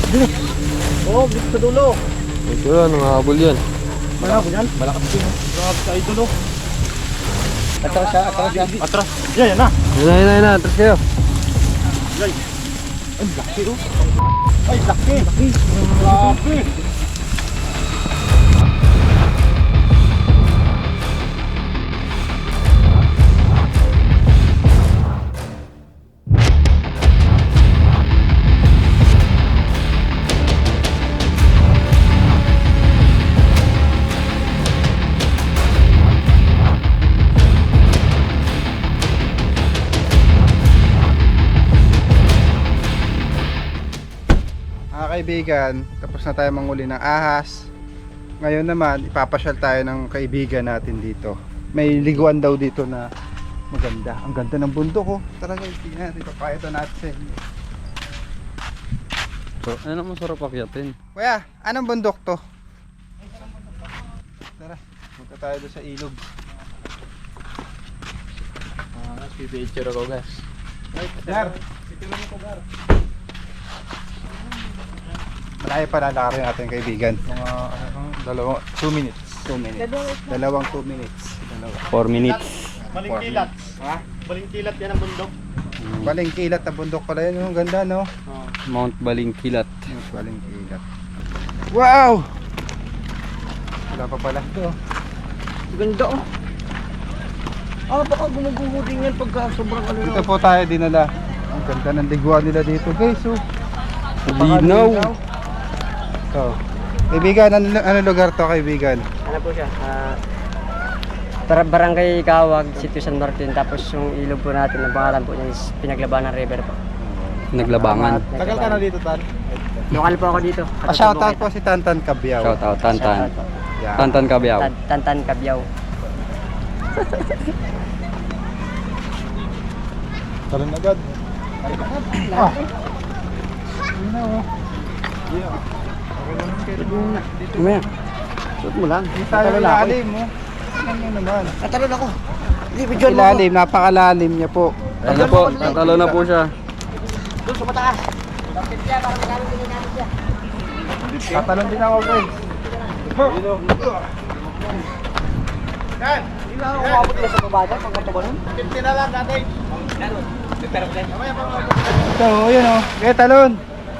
Oo, dito sa dulo. Ito yan, nangahabol yan. Malaki yan? Malakas din. Grabe sa idolo. Atras siya, atras siya. Atras. Yan na. Yan na, atras kayo. Yan. Ay, laki oh. Ay, laki. Laki. Kaibigan, tapos na tayo manguli ng ahas. Ngayon naman ipapasyal tayo ng kaibigan natin dito. May liguan daw dito na maganda. Ang ganda ng bundok oh. Talaga tingnan natin, papayatan natin. So, ano masarap akyatin? Kuya, anong bundok to? Tara, punta tayo doon sa ilog. Picture ako guys. Gar, malayo pa lalakarin natin kaibigan. Mga dalawang 2 minutes. 2 minutes. Dalawang 2 minutes. 4 minutes. Balingkilat. Ha? Balingkilat yan ang bundok. Balingkilat na bundok pala yun. Ang ganda no? Mount Balingkilat. Balingkilat. Wow! Wala pa pala ito. Ganda oh. Baka gumuguho din yan pagka sobrang ano. Dito po tayo dinala. Ang ganda ng liguan nila dito guys. So, Linaw. so, kaibigan, ano lugar to kaibigan? Ano po siya? Barangay Kawag, Sitio San Martin. Tapos yung ilog po natin, ang pangalan po niya is Pinaglabanan River po. Naglabangan. Tagal ka na dito, Tan? Lokal po ako dito. Shoutout po si Tantan Cabiao. Shout out, Tantan. Yan. Tantan Cabiao. Tantan Cabiao. Talon agad. Ah. Ano oh. Kumaya. Shoot mo lang. Hindi tayo ilalim mo. Ano naman? Natalon ako. Hindi, video mo. Ilalim, napakalalim niya po. Ayun na po, natalo na po siya. Doon sa mataas. Tatalon din ako guys. Yan! Hindi lang ako kumabot nila sa baba dyan. Pagkatabanon. 50 na lang natin. Ito, yun oh. Kaya talon.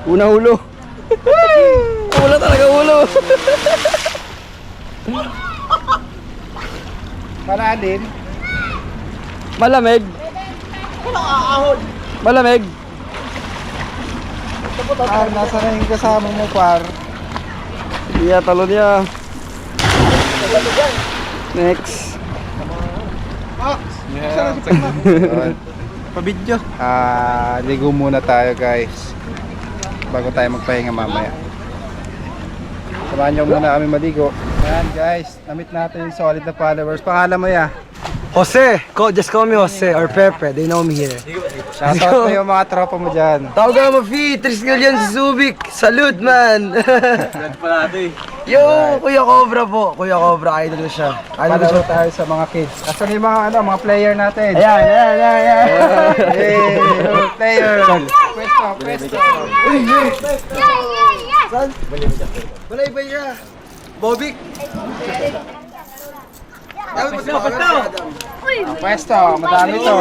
Una ulo. Wala talaga ulo. Malalim. Malamig. Malamig. Nasa na yung kasama mo par. Iya, talo niya. Next. Yeah. Pa-video. Ligo muna tayo guys. Bago tayo magpahinga mamaya. Samahan nyo muna kami maligo. Ayan guys, namit natin yung solid na followers. Pangalan mo ya? Jose, just call me Jose or Pepe, they know me here. Shoutout na yung mga tropa mo dyan. Tawagan mo, Fi, 3 million si Subic. Salute, man. Yo, Kuya Cobra po. Kuya Cobra, idol ko siya. Idol ko Palaro siya. tayo sa mga kids. Asan yung mga player natin? Ayan. Hey, player. Pwesto. Balay ba niya? Bobik. Pwesto, madami to.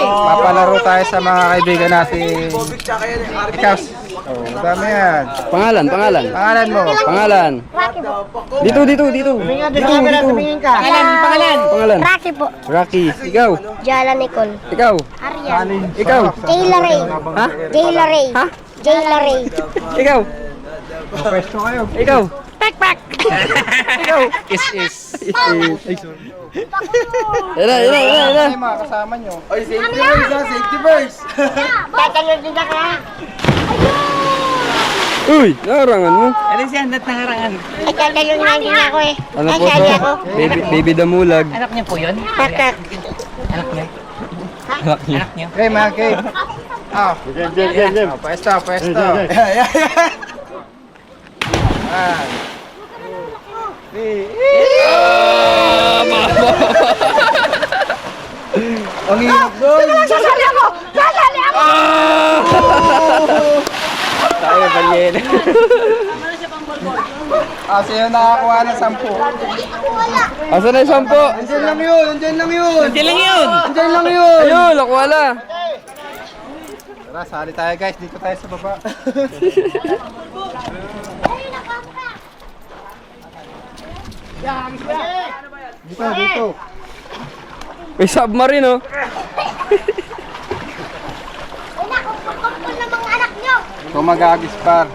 Papalaro tayo sa mga kaibigan natin. Bobik tsaka yan. Ikaw. Oh, madami yan. Pangalan. Pangalan mo? Pangalan. Dito. Pangalan. Rocky po. Rocky. Ikaw. Jala Nicole. Ikaw. Aryan. Ikaw. Jayla Ray. Ha? Jayla Ray. Ha? Jayla Ray. Ikaw. Pwesto kayo. Ikaw. Pak. Ikaw. Is. Yan na. Ano yung mga kasama nyo? Oy, safety first ha, safety first. Tatalon din ka. Uy, narangan mo. Ay, tatalon na din ako eh. Ano po Nasali to? ako. Baby Damulag. Pakak. Okay, mga kid. Pwesto. Yan. Ang hirap doon. Sasali ako! Tayo ba Ariel. Sino nakakuha ng 10? Asan na yung 10? Andyan lang yun! Andyan lang yun! Diyan lang yun. Andyan lang yun! Ayun, nakuha na. Tara, sali tayo guys. Dito tayo sa baba. Dito, dito. May submarine, oh. Kumpul na mga anak nyo. Kung mag-agispar,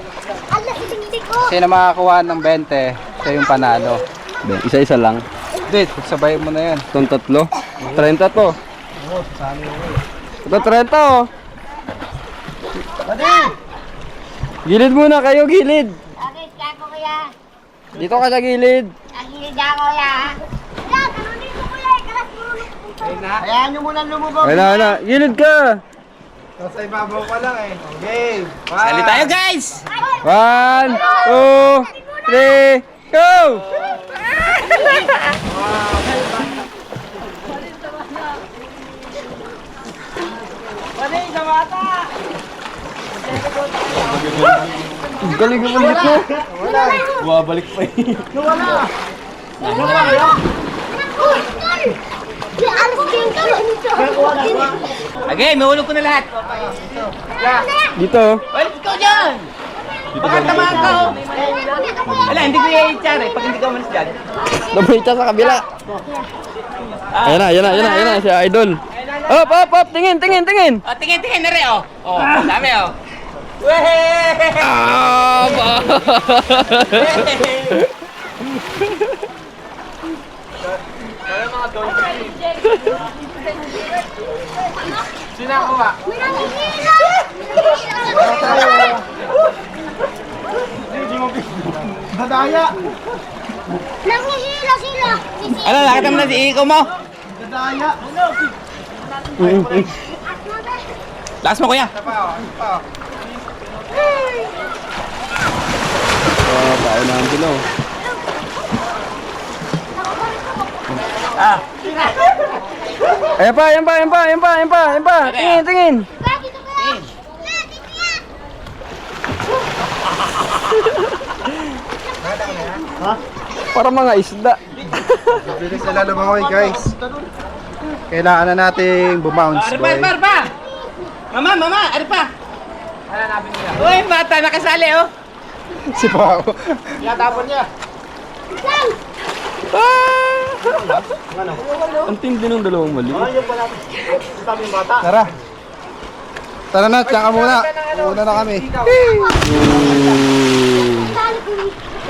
Ala, hindi ko. sino makakuha ng 20, siya yung panalo. Isa-isa lang. Dito, sabay mo na yan. Itong 3. 30 to. Ito 30, oh. Gilid muna kayo, gilid. Bakit kako kaya? Dito ka sa gilid. Agilid ako ya. Wala, ganun dito kuya. Kalas mo. Hayaan nyo muna lumubog. Wala. Gilid ka. Nasa ibabaw pa lang eh. Okay. Sali tayo, guys. 1, 2, 3, go! Galing ka ulit mo. Bumabalik pa yun. Okay, mahulog ko na lahat. Dito. Well, ikaw dyan! Baka tamaan ka, oh. Wala, hindi ko i-HR eh, pag hindi ka umalis dyan. Nabita sa kabila. Ayan na, si Idol. Up, tingin. Oh, tingin na rin, oh. Oh, dami, oh. Wehey! Sino ako ba? Dadaya! Nanghihila sila. Ano, nakita mo na si Iko mo? Dadaya! Lakas mo, kuya. Paunahan sila, oh. Ayan pa. Tingin. Para mga isda. Bilis sila lumangoy guys. Kailangan na nating bumounce boy. Arpa! Mama, arpa! Uy, bata, nakasali, oh. Si Pao. Ang tindi ng dalawang mali. Tara. Tara na, tsaka muna. Una na kami.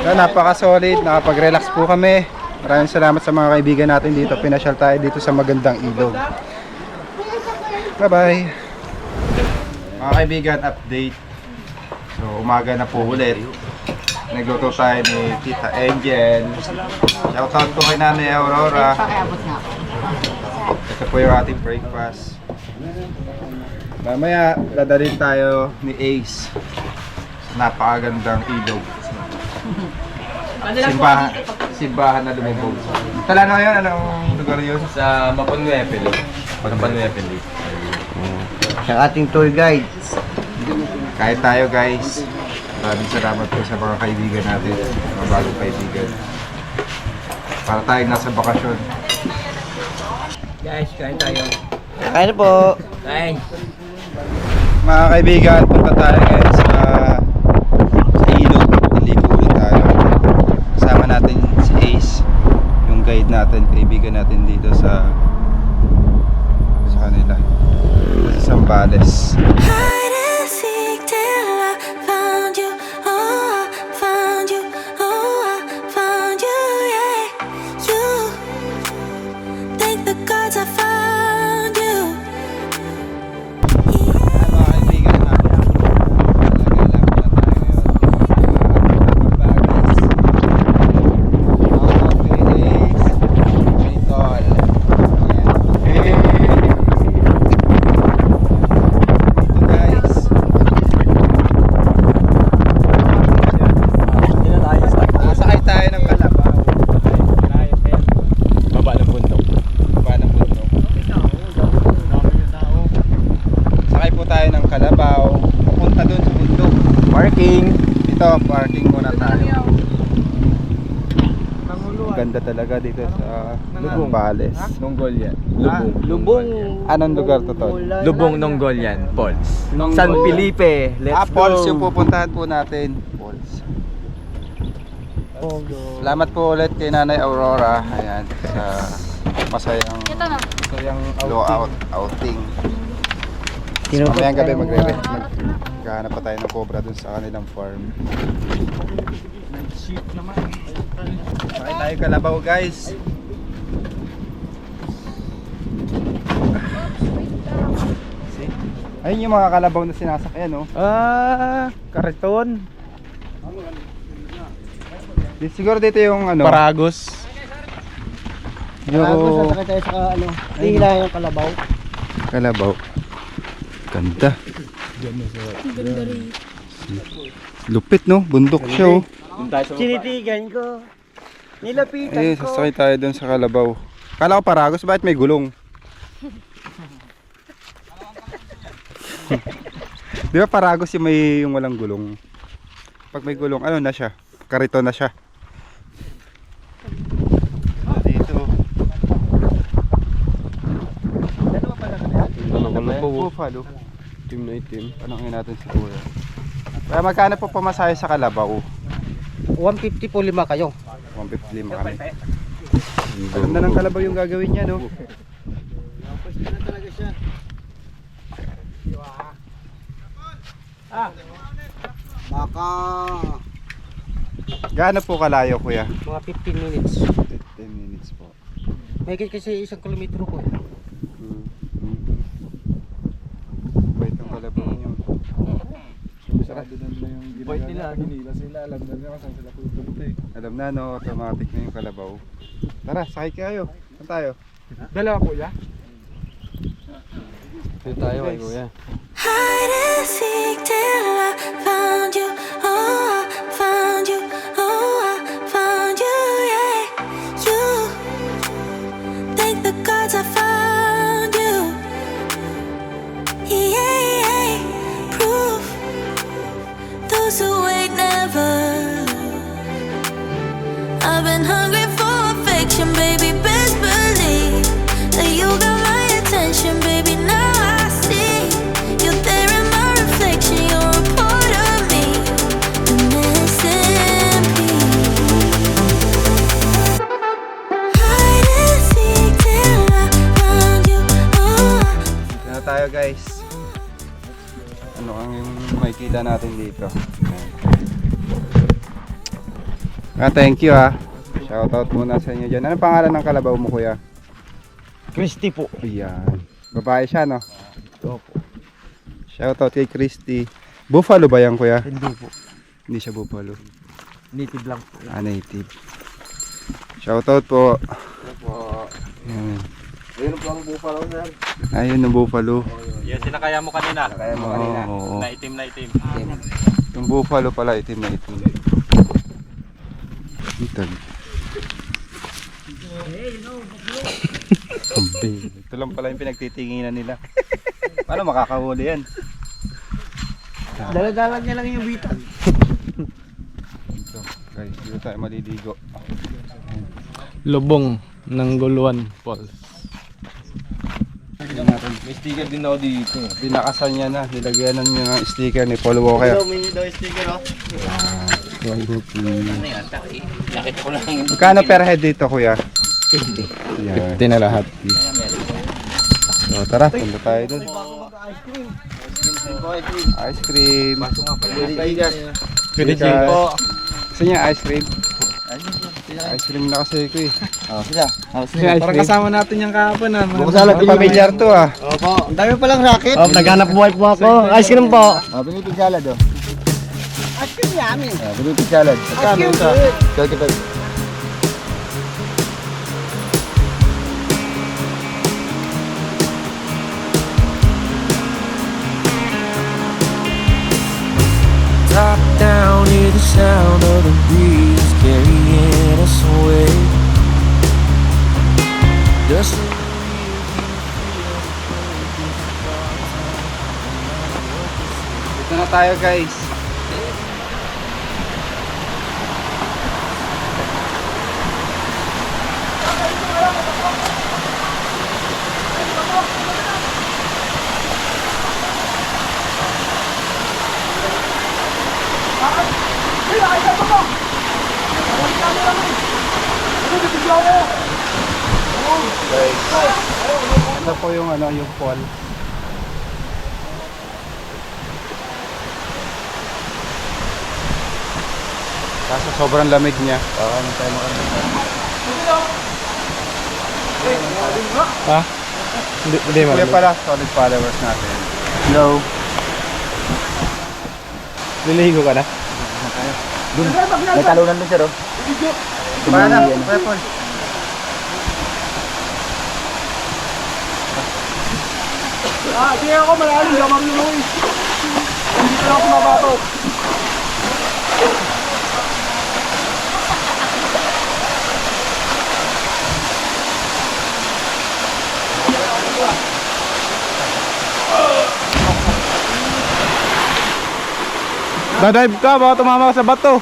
Napaka-solid, nakapag-relax po kami. Maraming salamat sa mga kaibigan natin dito. Pinasyal tayo dito sa magandang ilog. Bye-bye. Mga kaibigan, update. So, umaga na po ulit. Nagluto tayo ni Tita Angel. Shoutout po kay Nanay Aurora. Ito po yung ating breakfast. Mamaya, dadalhin tayo ni Ace sa napakagandang ilog. Simbahan na lumubog. Tala na yun, anong lugar yun? Sa Mapanuepeli. Mapanuepeli. Sa ating tour guide. Kahit tayo guys. Maraming salamat po sa mga kaibigan natin, mga bagong kaibigan. Para tayong nasa bakasyon. Guys, kain tayo. Kain po. Kain. Mga kaibigan, punta tayo ngayon sa ilog. Naligo ulit tayo. Kasama natin si Ace, yung guide natin, kaibigan natin dito sa kanila. Dito sa Zambales. Parking. Dito, parking muna tayo. Ganda talaga dito sa Zambales. Nonggolyan. Lubong. Anong lugar to, Tol? Lubong Nonggolyan, Falls. Nonggolyan. San Felipe. Let's Falls go. yung pupuntahan po natin. Falls. Salamat po ulit kay Nanay Aurora. Ayan, sa masayang outing. Mamayang gabi maghahanap pa tayo ng cobra dun sa kanilang farm. Bakit tayo kalabaw, guys? Ayun yung mga kalabaw na sinasakyan, no? Kariton. Siguro dito yung ano, Paragos. yung tayo sa ano, hihila yung kalabaw. kalabaw. Ganda. Lupit, no? Bundok siya, oh. Sinitigan ko. Nilapitan Eh, sasakay tayo dun sa kalabaw. Kala ko Paragos, bakit may gulong? Di ba Paragos yung may yung walang gulong? Pag may gulong, ano na siya? Kariton na siya. Dito. Buffalo. Team na itim. Tanongin natin si Kuya. Kaya magkano po pamasahe sa kalabaw? 150 po 5 kayo. 155 kami. Alam na ng kalabaw yung gagawin niya, no? Baka Gaano po kalayo, Kuya? mga 15 minutes. 15 minutes po. May kasi 1 kilometro po. Wait ang kalabaw niyo. Point nila. Alam na, no? Automatic na yung kalabaw. Tara, sakay kayo. Saan tayo? Dalawa kuya. Dito tayo kay Kuya. Hide and seek till I found you. Oh, I found you. Oh, I found you. Yeah, you. Thank the gods I found you. Yeah, proof. Those who wait never. I've been hungry for affection, baby. Best believe that you got my attention, baby. Now I see you're there in my reflection. You're a part of me, an SMP. Hide and seek till I found you. Oh, Dito na tayo, guys. Ano ang yung makikita natin dito? Thank you, ha. Shoutout muna sa inyo dyan. Ano pangalan ng kalabaw mo, Kuya? Christy po. Ayan. Babae siya, no? Shoutout kay Christy. Buffalo ba yan, Kuya? Hindi po. Hindi siya buffalo. Native lang po. Native. Shoutout po. Ayan. Ayun po ang buffalo, sir. Ayun ang buffalo. Yan sinakaya mo kanina. Kaya mo kanina. Oo. Na itim na itim. Yung buffalo pala, itim na itim. Itag. Ito lang pala yung pinagtitinginan nila. Paano makakahuli yan? Daladalan niya lang yung bitan. Ito, guys, dito tayo maliligo. Lubong ng Guluan Falls. May sticker din ako dito. Binakasan niya na, nilagyan niya ng sticker ni Paul Walker. May daw sticker, oh. Nakita ko lang. Magkano per head dito, Kuya? 50. Yeah. 50 na lahat. So, tara, punta tayo dun. Ice cream. Pwede Bigas. po. Gusto niya ice cream? Ice cream na kasi ko eh. Parang kasama natin yung kahapon na. Bukasalat yung pamilyar to ah. Opo, ang dami palang racket. Oh, naghanap buhay po ako. Ice cream po. Pinipig salad oh. Ice cream namin. Pinipig salad. Magkano isa? 35. Top down, hear the sound of the breeze carrying us away. Just Dito na tayo guys. Ito po yung ano, yung fall. Kaso sobrang lamig niya. Baka hindi tayo makalimutan. Ha? Hindi Kuya pala, solid followers natin. Hello. Liligo ka na? May talunan doon, sir, oh. Kumana na, Kuya Paul. Sige ako, malalim. Hindi ako maluloy. Hindi ko lang ako mabatot. Dadive ka, baka tumama ka sa bato.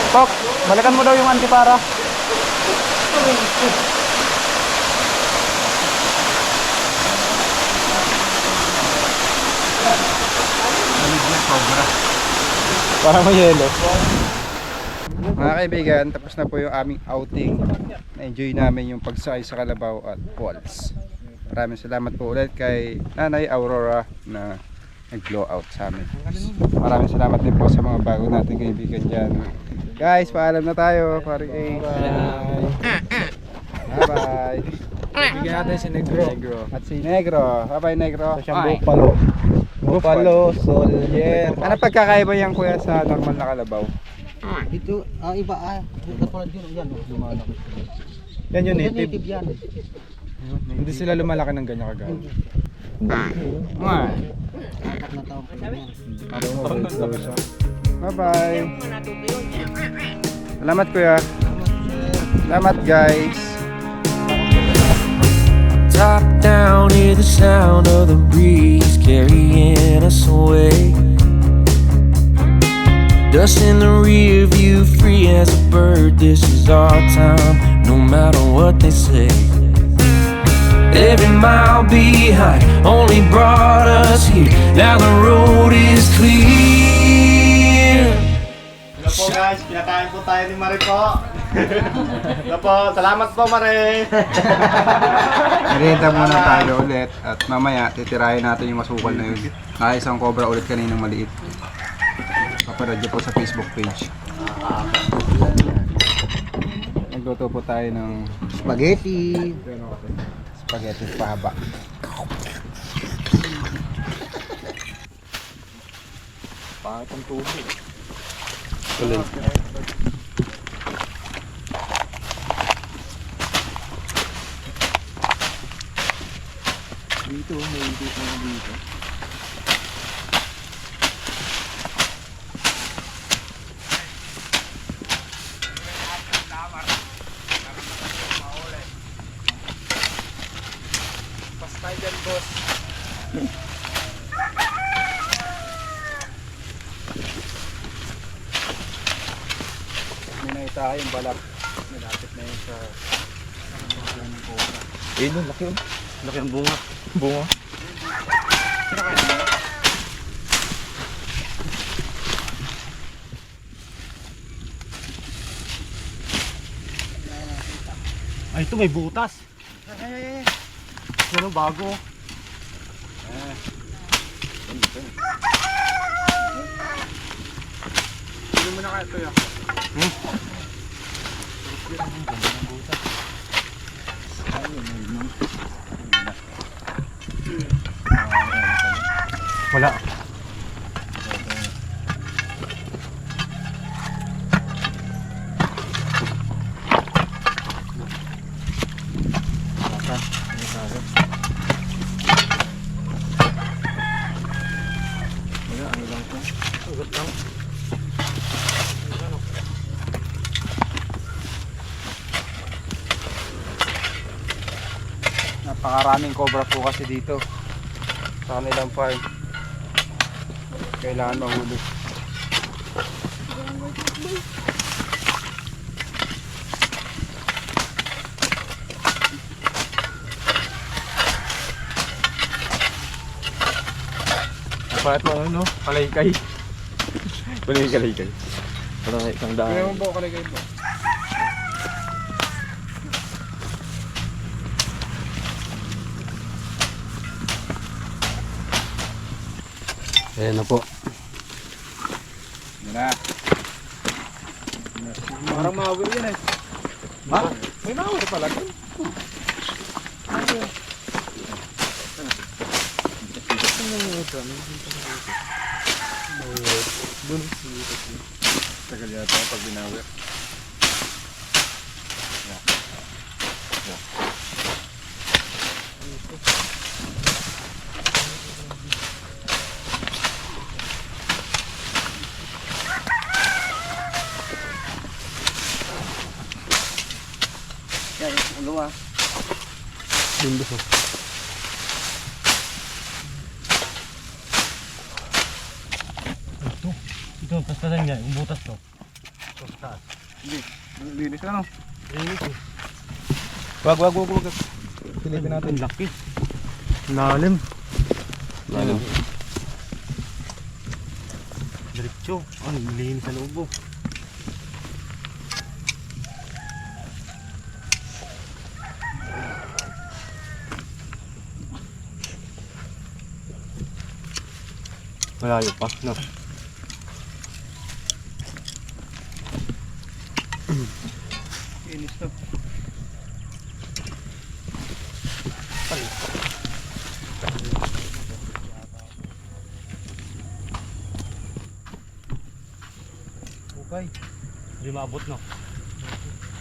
Pok, balikan mo daw yung antipara. Parang may yelo. Mga kaibigan, tapos na po yung aming outing. Na-enjoy namin yung pagsakay sa Kalabaw at Falls. Maraming salamat po ulit kay Nanay Aurora na nag-blow out sa amin. Maraming salamat din po sa mga bago nating kaibigan dyan. Guys, paalam na tayo. Paring A. Bye-bye. Bigyan natin si Negro. At si Negro. Bye-bye, Negro. Siyang Buffalo. Buffalo Soldier. Ano pagkakaiba yan, kuya, sa normal na Kalabaw? Ito, iba katulad yun, yan, lumalaki. Yan yung native. Native yan. Hindi sila lumalaki ng ganyan kagaya. Apat na taon pa yan. Bye-bye. Salamat, kuya. Salamat, guys. Top down, hear the sound of the breeze carrying us away. Dust in the rear view, free as a bird. This is our time, no matter what they say. Every mile behind only brought us here. Now the road is clear. Hello po guys, pinakain po tayo ni Mare po. Hello po, salamat po Mare. Merienda muna tayo ulit at mamaya titirahin natin yung masukal na yun. Isang cobra ulit kaninang maliit. Paparad niyo po sa Facebook page. Nagluto po tayo ng Spaghetti. spaghetti pahaba. Pangit ang tubig. Dito, may dito na dito. Basta dyan, boss. May nakita yung balak. Nilapit na yun sa Laki yun. Laki ang bunga. Bunga. Ay, ito may butas. Ano bago? Hindi mo na kaya ito yan. Wala. Napakaraming cobra po kasi dito sa kanilang farm. Kailangan mahuli. Palat mo ano? Kalaykay. Kunin yung kalaykay. Parang isang daan. Kaya mo po, kaligay po. Ayan na po. Yan na. Parang mawir yan eh. Ha? May mawir pala doon. Tagal yata pag binawir. Yan, yung ulo ah. Limbos oh. Ito, pastalan niya, yung butas to. Linis ka no? Linis eh. Wag. Silipin natin. Laki. Lalim. Ano? Diretso. Ang linis sa loob oh. Malayo pa, no? Linis to. Okay. Hindi maabot no.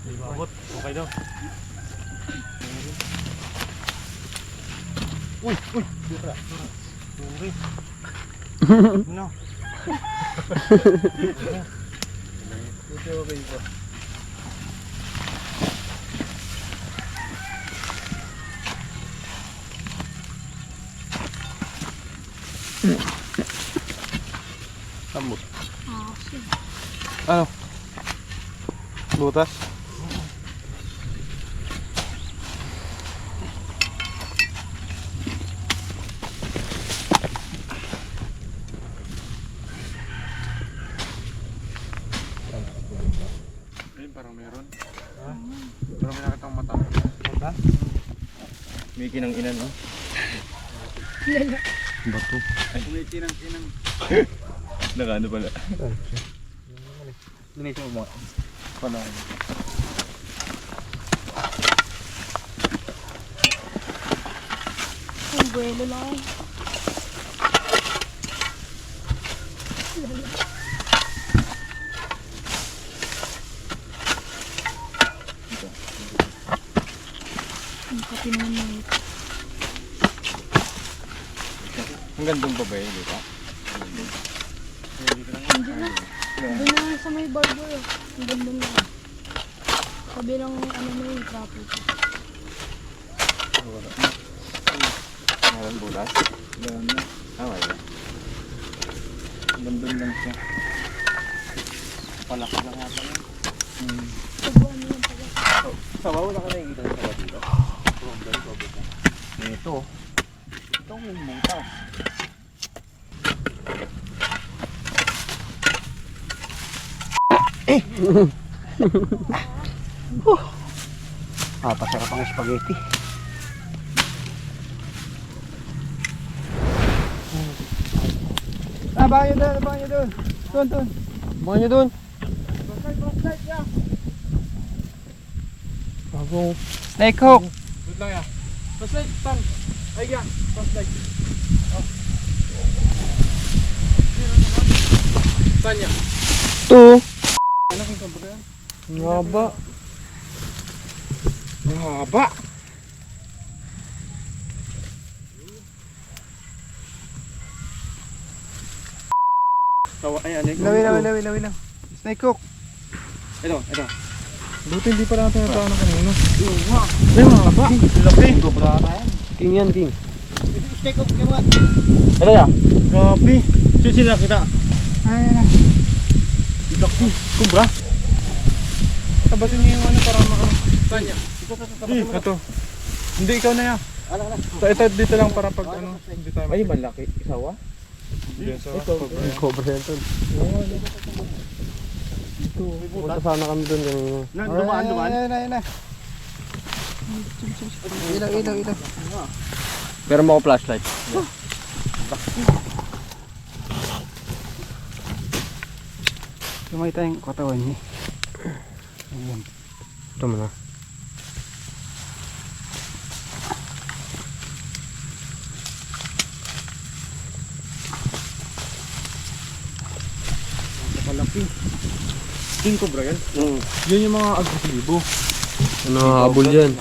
Hindi maabot. Okay daw. Uy. Dito. Sorry. No. Okay po. Ambot. Ano? Butas? Ayun, parang meron. Ha? Parang may nakitang mata. Mata? May kinang-inan, no? Bato. May kinang-kinang. Nakaano pala. Linis mo mga. Pala. Ang buwelo lang. Ang kapinan mo ito. Hanggang doon pa ba yun, di ba? Doon na sa may barber. Ang ganda na. Sabi lang ano na yung traffic. Meron bulas? Meron na. Wala. Bandun lang siya. Palakad lang nga pala. Sabuan mo lang pala. Sabaw na ka nakikita ng sabaw dito. Ito. Itong mutas. Pasarap ang spaghetti. Abangan nyo doon. Doon. Abangan nyo dun. Snake hook. Doon lang ya. Paslight, pang. Ay, ya. Paslight. Saan ya? Ito. Ano kung saan ba yan? Ngaba. Mahaba. Lawin lang. Snake hook. Ito. Buti hindi pa natin nataan ng kanino. Yung mahaba. Laki. King yan, king. Take off naman. Ano yan? Grabe. Sino nakita? Ay, Laki. Kubra. tabasin niyo yung ano para maka... Kanya. Di. Ito. Hindi, ikaw na yan. Ito, dito lang para pag ano. Hindi tayo. Ay, malaki. Isawa? Cobra yan tol. Punta sana kami doon kanina. Dumaan. Ayun na. Ilaw. Pero mo ako flashlight. Lumay tayong katawan niya. Ayan. Ito mo na. Malaki. King Cobra yan? Yun yung mga agresibo. Ano habol yan?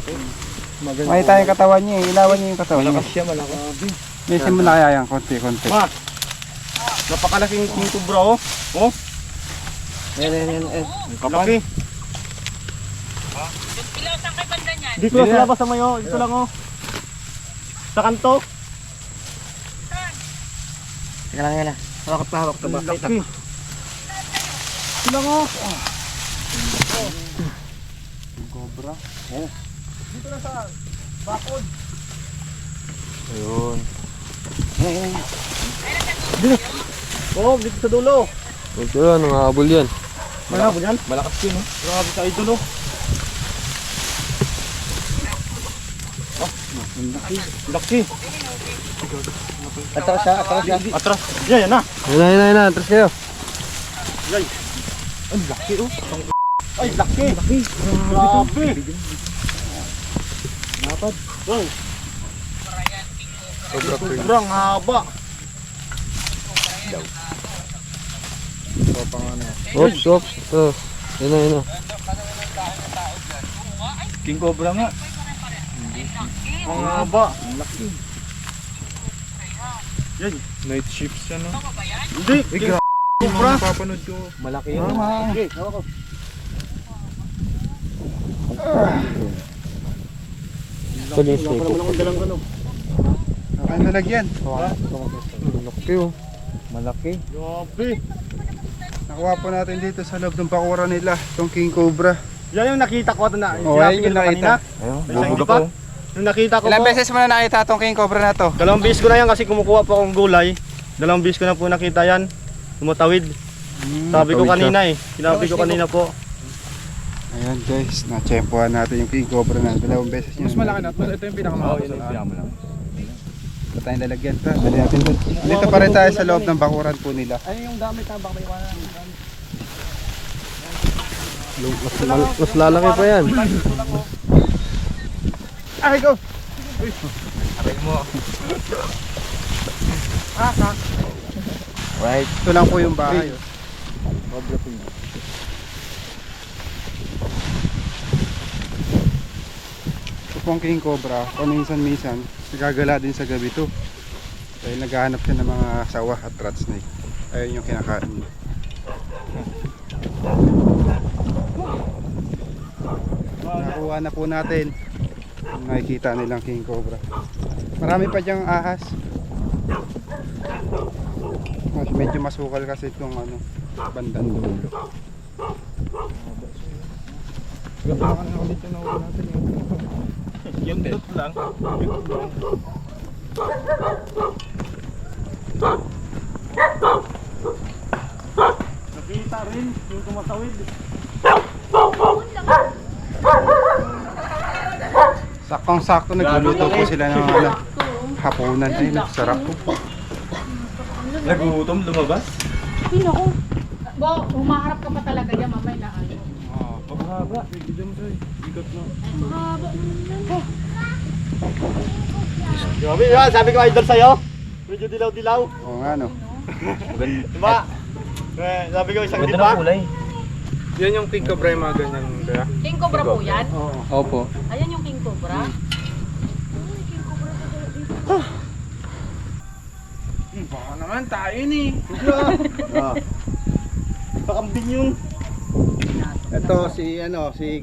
Lumay tayong katawan niya. Ilawan niya yung katawan niya. Malakas siya, malakas. Mesin mo na kaya yan. Konti. Ma. Napakalaking King Cobra oh. Oh. Ayan. Laki. Dito lang sa labas sa mayo. Dito lang oh. Sa kanto. Teka lang. Hawak ka ba? Laki. Dito lang oh. Cobra. Dito lang sa bakod. Ayun. Oh, dito sa dulo. Ito yan, habol yan. Malaki po yan. Malakas yun, oh. Grabe sa idol oh. Laki. Atras siya. Atras. Yan na. Ayun na. Atras kayo. Ang laki oh. Ay, laki. Grabe. Dapat. Wow. Sobrang haba. Oops. Ito. Yun na. King Cobra nga. Ang haba. Ang laki. Yan. Night shifts yan, no? Hindi. King Cobra. Papanood ko. Malaki yun. Okay. Tuloy yung Wala akong dalang ano. Ang lalagyan. Malaki oh. Malaki. Grabe. Nakuha po natin dito sa loob ng bakura nila. Itong King Cobra. Yan yung nakita ko na. Oh, yan yung nakita. Ayun, Ay, bubuga hindi pa. pa. Yung nakita ko Ilang po. beses mo na nakita itong King Cobra na to? 2 beses ko na yan kasi kumukuha po akong gulay. 2 beses ko na po nakita yan. Tumatawid. Sabi ko kanina eh. Sinabi ko kanina po. Ayan guys, na-tsempohan natin yung King Cobra na 2 beses niya. Mas malaki na. Ito yung pinakamalaki. Ito tayong lalagyan. Dali natin doon. Dito pa rin tayo sa loob ng bakuran po nila. Ay yung gamit na baka may iwanan. Mas lalaki pa yan. Ay, go! Right. Ito lang po yung bahay. Oh. Ito pong King Cobra, paminsan-minsan, nagagala din sa gabi to. Dahil naghahanap siya ng mga sawa at rat snake. Ayun yung kinakain niya. Nakuha na po natin yung nakikita nilang King Cobra. Marami pa diyang ahas. Medyo masukal kasi itong ano, bandang dulo. Yung dot lang. Nakita rin yung tumatawid. Saktong-sakto nagluluto po sila ng ano, hapunan. Ay, sarap po. Nagutom, lumabas. Pino ko. Bo, humaharap ka pa talaga dyan, mamay na ano. Pababa. Bigyan mo sa'yo. Bigat na. Mahaba naman. Grabe yan. Sabi ko idol sa'yo. Medyo dilaw-dilaw. Oo nga no. Diba? Sabi ko isang Ganda diba? ng kulay. Yan yung King Cobra yung mga ganyan. Kaya? King Cobra po yan? Opo. Ayan yung King Cobra. Baka naman tayo ni. Pakambing yun. Ito si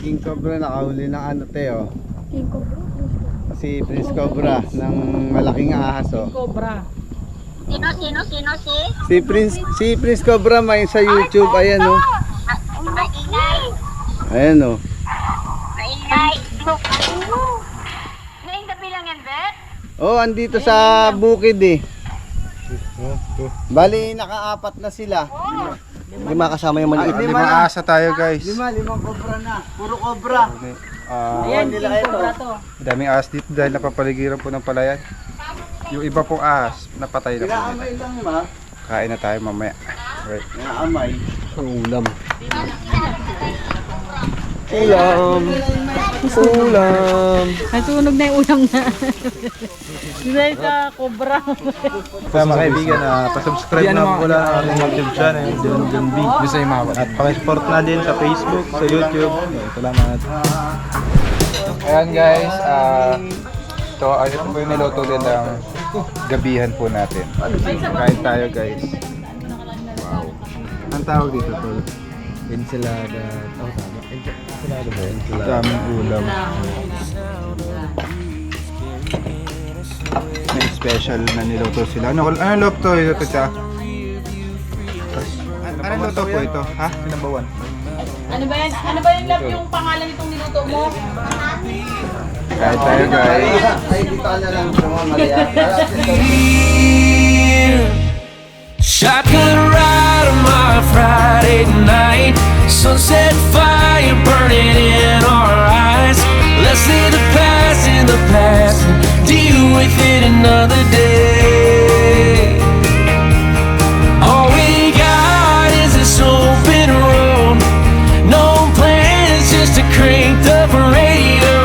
King Cobra nakahuli ng ano Teo. King Cobra? si Prince Cobra ng malaking ahas oh. Cobra. Si Prince Cobra may sa YouTube, ayan oh. Maingay. Ayan oh. Maingay. Ngayong gabi lang yan, Bet? Oh, andito sa bukid eh. Bali, nakaapat na sila. Lima kasama yung maliit. Lima asa tayo guys. Limang cobra na. Puro cobra. Ayan, King Cobra to. Daming ahas dito dahil napapaligiran po ng palayan. Yung iba pong ahas, napatay na po. Inaamay lang ma. Kain na tayo mamaya. Right. Inaamay. Ulam. Nasunog na yung ulam na. Dahil sa Cobra. Kaya mga kaibigan, pasubscribe na po lang ang ating YouTube channel, John B. At pakisupport na din sa Facebook, sa YouTube. Salamat. Ayan guys, ito ayun po yung niluto din ng gabihan po natin. Kain tayo guys. Wow. Ang tawag dito tol? Ensalada. Oh, tama. Ensalada ba? Ensalada. Daming ulam. May special na niluto sila. Ano luto ito siya? Ano luto po ito? Ha? Number 1. Ano ba yan? Ano ba yung love yung pangalan nitong niluto mo? Kain tayo guys. Ay, dito ka na lang sa mga malaya. Shotgun ride on my Friday night. Sunset fire burning in our eyes. Let's leave the past in the past and deal with it another day. All we got is this open road. No plans, just a cranked up radio.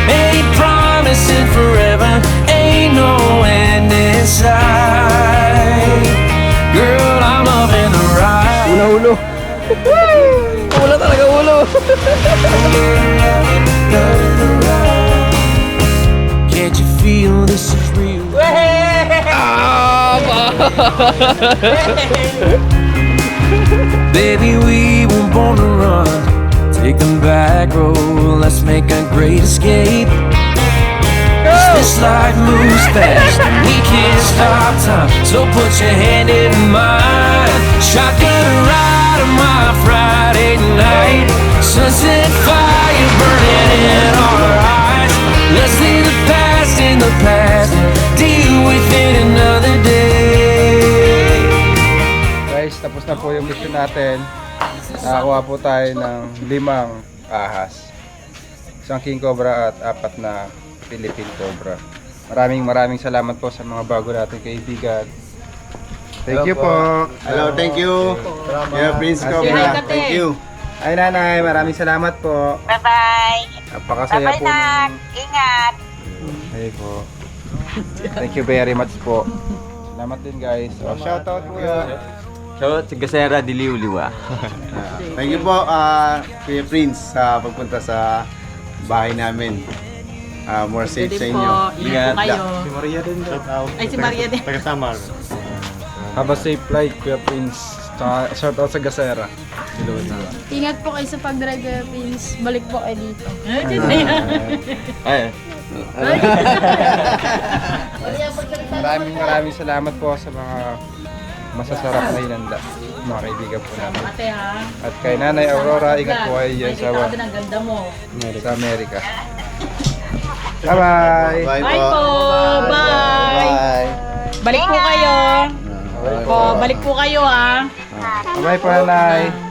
Ain't promising forever, ain't no end in sight. Girl, I'm up in the ride. Ulo. Ulo talaga, ulo. Can't you feel this is real? Baby, we were born to run. Take the back road, let's make a great escape. This life moves fast, and we can't stop time. So put your hand in mine. Shotgun ride on my Friday night. Sunset fire burning in our eyes. Let's leave the past in the past and deal with it another day. Guys, tapos na po yung mission natin. Nakakuha po tayo ng 5 ahas. Isang King Cobra at 4 na Philippine Cobra. Maraming salamat po sa mga bago nating kaibigan. Thank you po. Hello, thank you. Yeah, Prince Cobra. Thank you. Ay nanay, maraming salamat po. Bye-bye. Napakasaya Bye-bye, po Nak. Ingat. Ay po. Thank you very much po. Salamat din guys. Shoutout po yun. So, si Gasera Diliw-Liwa. Thank you po, Kuya Prince, sa pagpunta sa bahay namin. More safe sa inyo. Ingat po kayo. Si Maria din daw. Ay, si Maria din. Taga-Samar. Have a safe flight, Kuya Prince. Shoutout sa Gasera. Ingat po kayo sa pag-drive, Kuya Prince. Balik po kayo dito. Ay, Maraming salamat po sa mga masasarap na hinanda. Mga kaibigan po namin. Ate ha. At kay Nanay Aurora, ingat po kayo dyan Nakikita ko din ang ganda mo. sa Amerika. Bye-bye! Bye Bye po. Bye. Balik po kayo. Po, balik po kayo ha. Bye po, Nanay!